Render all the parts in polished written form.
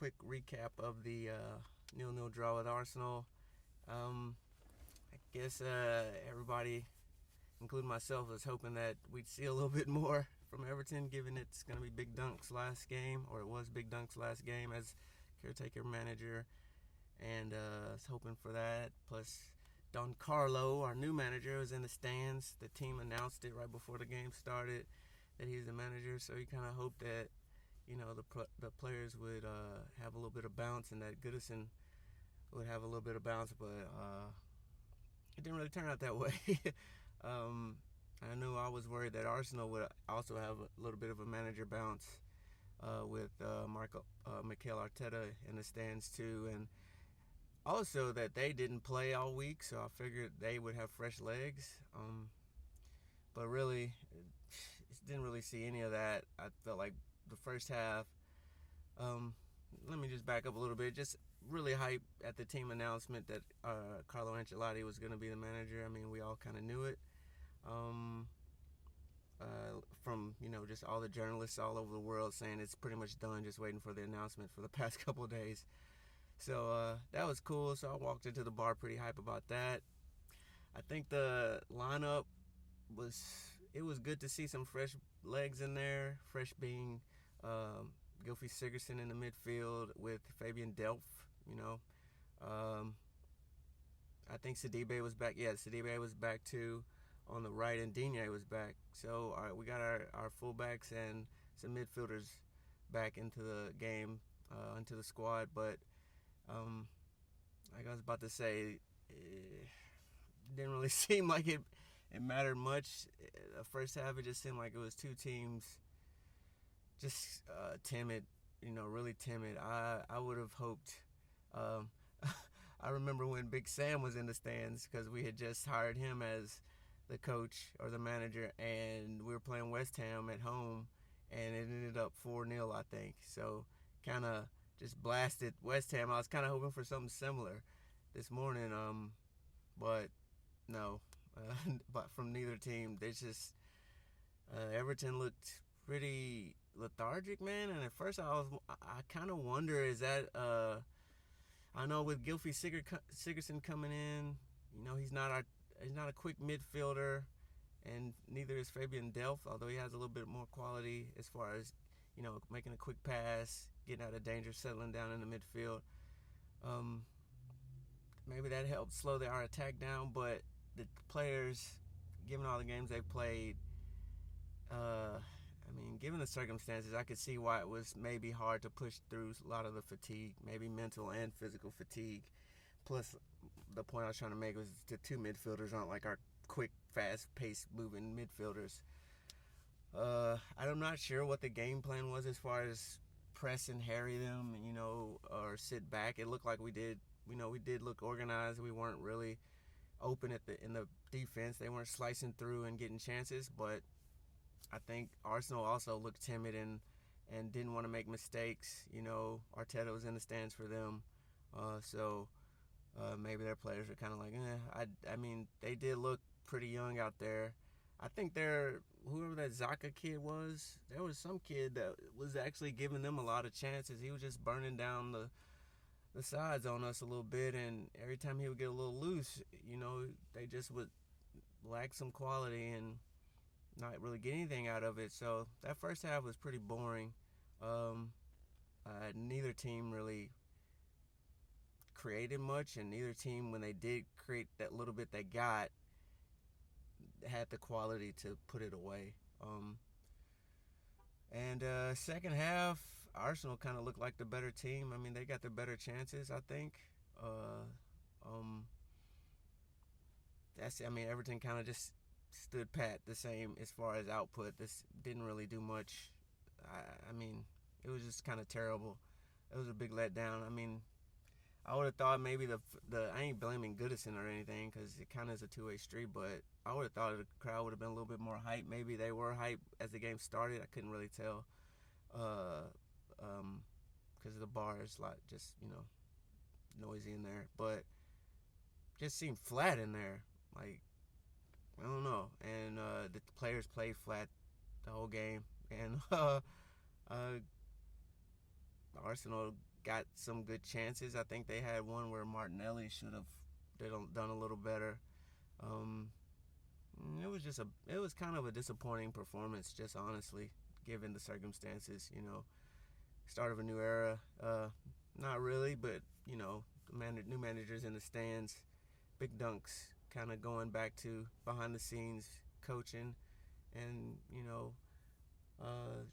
quick recap of the 0-0 draw with Arsenal. I guess everybody, including myself, was hoping that we'd see a little bit more from Everton, given it's going to be Big Dunc's last game, or it was Big Dunc's last game as caretaker manager, and I was hoping for that. Plus, Carlo, our new manager, was in the stands. The team announced it right before the game started that he's the manager, so you kind of hoped that the players would have a little bit of bounce and that Goodison would have a little bit of bounce, but it didn't really turn out that way. I knew I was worried that Arsenal would also have a little bit of a manager bounce with Mikel Arteta in the stands too, and also that they didn't play all week, so I figured they would have fresh legs. But really, didn't really see any of that. I felt like the first half. Let me just back up a little bit. Just really hype at the team announcement that Carlo Ancelotti was going to be the manager. I mean, we all kind of knew it. From just all the journalists all over the world saying it's pretty much done, just waiting for the announcement for the past couple of days. So that was cool. So I walked into the bar pretty hype about that. I think the lineup was good to see some fresh legs in there. Fresh being Gylfi Sigurdsson in the midfield with Fabian Delph. I think Sidibe was back. Yeah, Sidibe was back too on the right, and Digne was back. So we got our fullbacks and some midfielders back into the game, into the squad. But like I was about to say, it didn't really seem like it mattered much. The first half, it just seemed like it was two teams just timid, really timid. I would have hoped. I remember when Big Sam was in the stands because we had just hired him as the coach or the manager, and we were playing West Ham at home, and it ended up 4-0, I think. So kind of just blasted West Ham. I was kind of hoping for something similar this morning, but no. But from neither team, they just Everton looked pretty lethargic, man. And at first, I kind of wonder, is that I know with Gylfi Sigurdsson coming in, he's not a quick midfielder, and neither is Fabian Delph, although he has a little bit more quality as far as making a quick pass, getting out of danger, settling down in the midfield. Maybe that helped slow our attack down, but the players, given all the games they've played, given the circumstances, I could see why it was maybe hard to push through a lot of the fatigue, maybe mental and physical fatigue. Plus, the point I was trying to make was the two midfielders aren't like our quick, fast-paced moving midfielders. I'm not sure what the game plan was as far as press and harry them, or sit back. It looked like we did. We did look organized. We weren't really open in the defense. They weren't slicing through and getting chances, but I think Arsenal also looked timid and didn't want to make mistakes. Arteta was in the stands for them, so maybe their players are kind of like, they did look pretty young out there. I think whoever that Zaka kid was, there was some kid that was actually giving them a lot of chances. He was just burning down the sides on us a little bit, and every time he would get a little loose, they just would lack some quality and not really get anything out of it. So that first half was pretty boring. Neither team really created much, and neither team, when they did create that little bit they got, had the quality to put it away. And second half, Arsenal kind of looked like the better team. They got the better chances, I think. Everton kind of just stood pat, the same as far as output. This didn't really do much. It was just kind of terrible. It was a big letdown. I would have thought maybe I ain't blaming Goodison or anything because it kind of is a two-way street, but I would have thought the crowd would have been a little bit more hype. Maybe they were hype as the game started. I couldn't really tell because the bar is like just noisy in there, but just seemed flat in there. Like, I don't know. And the players played flat the whole game, and Arsenal got some good chances. I think they had one where Martinelli should have done a little better. Um, it was kind of a disappointing performance, just honestly, given the circumstances. Start of a new era. Not really, but new managers in the stands. Big Dunc's kind of going back to behind the scenes coaching, and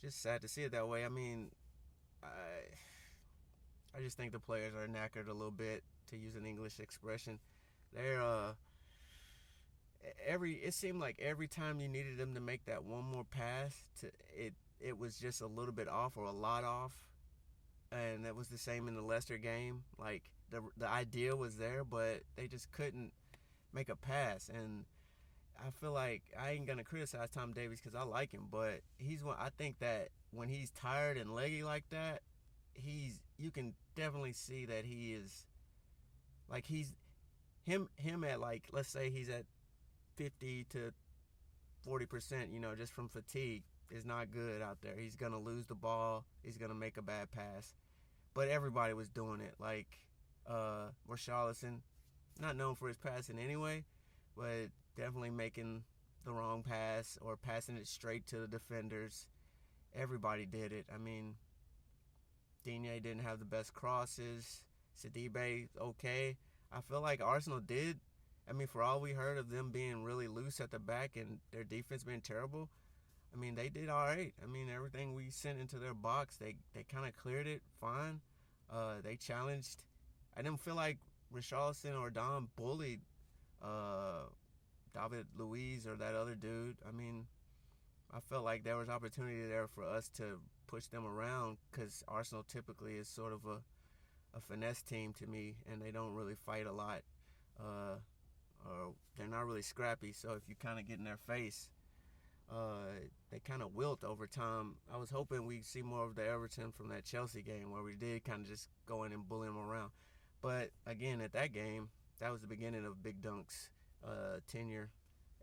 just sad to see it that way. I mean, I just think the players are knackered a little bit, to use an English expression. They're it seemed like every time you needed them to make that one more pass, it was just a little bit off or a lot off. And that was the same in the Leicester game. Like the idea was there, but they just couldn't make a pass. And I feel like I ain't gonna criticize Tom Davies because I like him, but I think that when he's tired and leggy like that, you can definitely see that he is like him at, like, let's say he's at 50 to 40%, just from fatigue, is not good out there. He's gonna lose the ball. He's gonna make a bad pass. But everybody was doing it. Like Richarlison, not known for his passing anyway, but definitely making the wrong pass or passing it straight to the defenders. Everybody did it. I mean, Digne didn't have the best crosses. Sidibe, okay. I feel like Arsenal did. I mean, for all we heard of them being really loose at the back and their defense being terrible, I mean, they did all right. I mean, everything we sent into their box, they kind of cleared it fine. They challenged. I didn't feel like Richarlison or Dom bullied David Luiz or that other dude. I mean, I felt like there was opportunity there for us to push them around, because Arsenal typically is sort of a finesse team to me, and they don't really fight a lot. Or they're not really scrappy, so if you kind of get in their face, they kind of wilt over time. I was hoping we'd see more of the Everton from that Chelsea game, where we did kind of just go in and bully them around. But again, at that game, that was the beginning of Big Dunc's tenure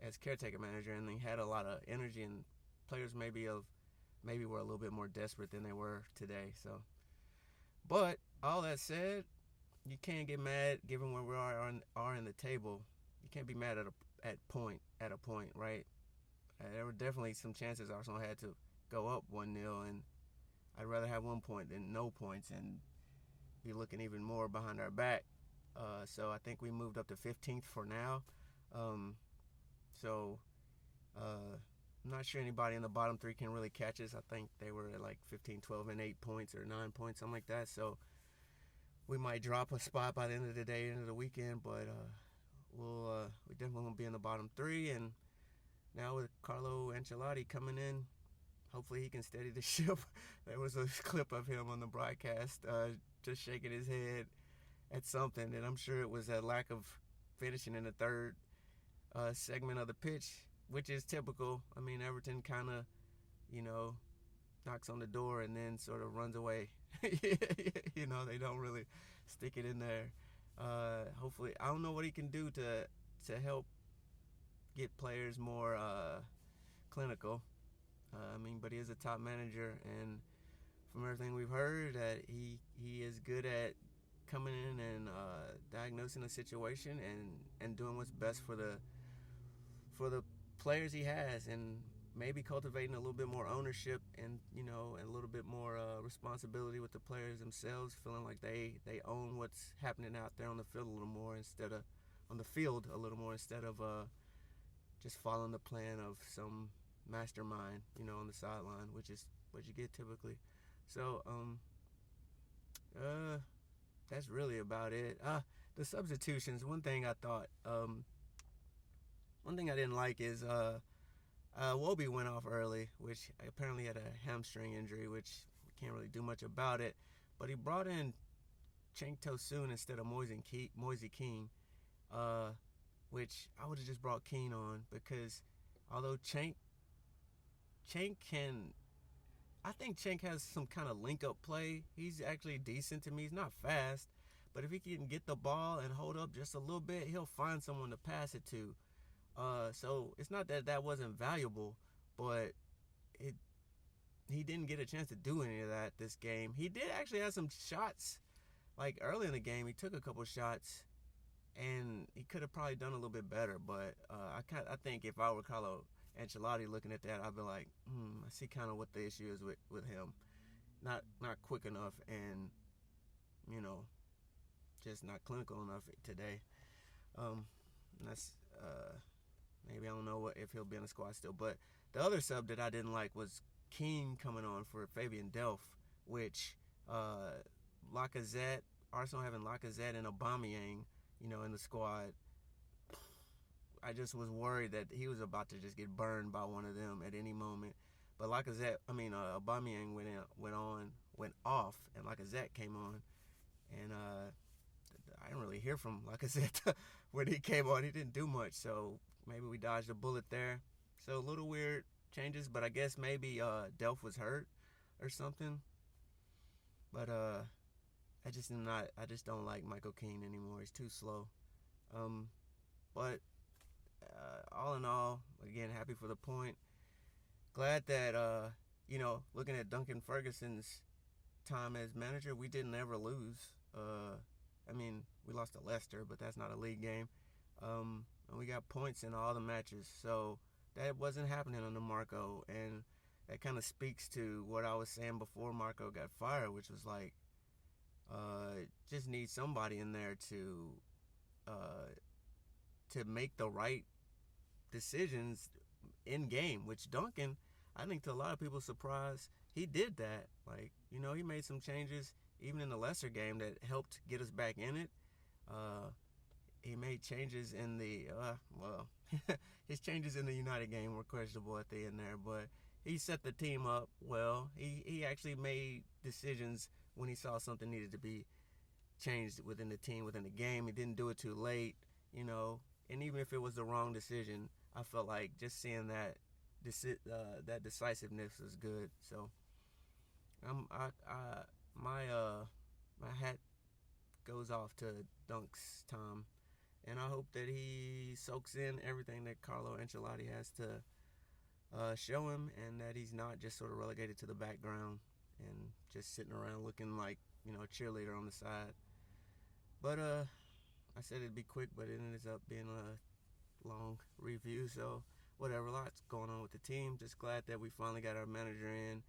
as caretaker manager, and he had a lot of energy, and players maybe were a little bit more desperate than they were today. So, but all that said, you can't get mad given where we are in the table. You can't be mad at a point, right? There were definitely some chances Arsenal had to go up 1-0, and I'd rather have 1 point than no points and be looking even more behind our back. So I think we moved up to 15th for now. I'm not sure anybody in the bottom three can really catch us. I think they were at like 15, 12, and 8 points or 9 points, something like that. So we might drop a spot by the end of the day, end of the weekend, but we definitely won't be in the bottom three. And now with Carlo Ancelotti coming in, hopefully he can steady the ship. There was a clip of him on the broadcast just shaking his head at something, and I'm sure it was a lack of finishing in the third segment of the pitch, which is typical. I mean, Everton kind of, knocks on the door and then sort of runs away. They don't really stick it in there. Hopefully, I don't know what he can do to help get players more clinical. But he is a top manager, and from everything we've heard, that he is good at coming in and diagnosing a situation and doing what's best for the players he has, and maybe cultivating a little bit more ownership and and a little bit more responsibility with the players themselves, feeling like they own what's happening out there on the field a little more instead of just following the plan of some mastermind, on the sideline, which is what you get typically. So, that's really about it. The substitutions. One thing I didn't like is Wobie went off early, which apparently had a hamstring injury, which we can't really do much about it. But he brought in Cenk Tosun instead of Moise Kean, which I would have just brought Kean on, because although Cenk can, I think Cenk has some kind of link-up play. He's actually decent to me. He's not fast, but if he can get the ball and hold up just a little bit, he'll find someone to pass it to. So it's not that wasn't valuable, but he didn't get a chance to do any of that this game. He did actually have some shots. Like early in the game, he took a couple shots, and he could have probably done a little bit better. But I think if I were Carlo Ancelotti looking at that, I'd be like, I see kind of what the issue is with him. Not quick enough, and just not clinical enough today. That's maybe I don't know if he'll be in the squad still. But the other sub that I didn't like was Keane coming on for Fabian Delph, which Lacazette, Arsenal having Lacazette and Aubameyang, in the squad. I just was worried that he was about to just get burned by one of them at any moment. But Aubameyang went off, and Lacazette came on, and I didn't really hear from Lacazette when he came on. He didn't do much, so maybe we dodged a bullet there. So a little weird changes, but I guess maybe Delph was hurt or something. But I just don't like Michael Keane anymore. He's too slow. But all in all, again, happy for the point. Glad that looking at Duncan Ferguson's time as manager, we didn't ever lose. We lost to Leicester, but that's not a league game. And we got points in all the matches, so that wasn't happening under Marco, and that kind of speaks to what I was saying before Marco got fired, which was like, just need somebody in there to make the right decisions in game, which Duncan, I think to a lot of people's surprise, he did that. Like, he made some changes even in the Leicester game that helped get us back in it. He made changes in the his changes in the United game were questionable at the end there, but he set the team up well. He actually made decisions when he saw something needed to be changed within the team, within the game. He didn't do it too late, and even if it was the wrong decision, I felt like just seeing that decisiveness was good. So my hat goes off to Dunc's time, and I hope that he soaks in everything that Carlo Ancelotti has to show him, and that he's not just sort of relegated to the background and just sitting around looking like a cheerleader on the side. But I said it'd be quick, but it ends up being a long review. So whatever, lots going on with the team. Just glad that we finally got our manager in,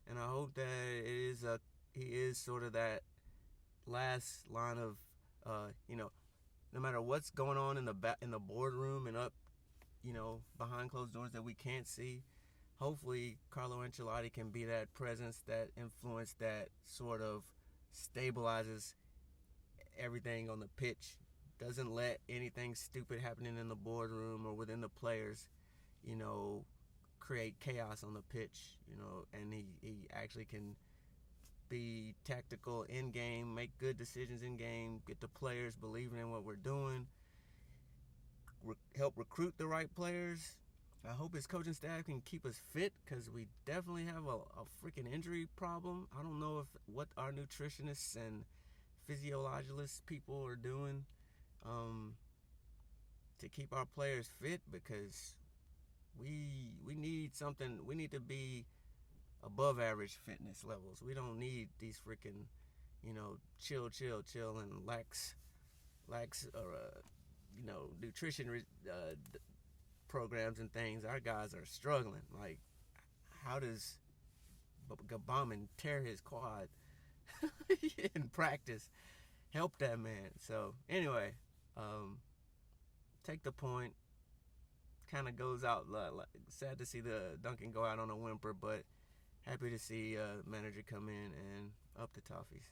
and I hope that he is sort of that last line of no matter what's going on in the boardroom and up behind closed doors that we can't see. Hopefully Carlo Ancelotti can be that presence, that influence that sort of stabilizes everything on the pitch, doesn't let anything stupid happening in the boardroom or within the players create chaos on the pitch, and he actually can be tactical in game, make good decisions in game, get the players believing in what we're doing, help recruit the right players. I hope his coaching staff can keep us fit, because we definitely have a freaking injury problem. I don't know what our nutritionists and physiologists people are doing to keep our players fit, because we need something. We need to be above average fitness levels. We don't need these freaking chill and lax nutrition programs and things. Our guys are struggling. Like, how does Gabaman tear his quad in practice? Help that man. So anyway, take the point. Kind of goes out. Sad to see the Duncan go out on a whimper, but happy to see manager come in and up the toffees.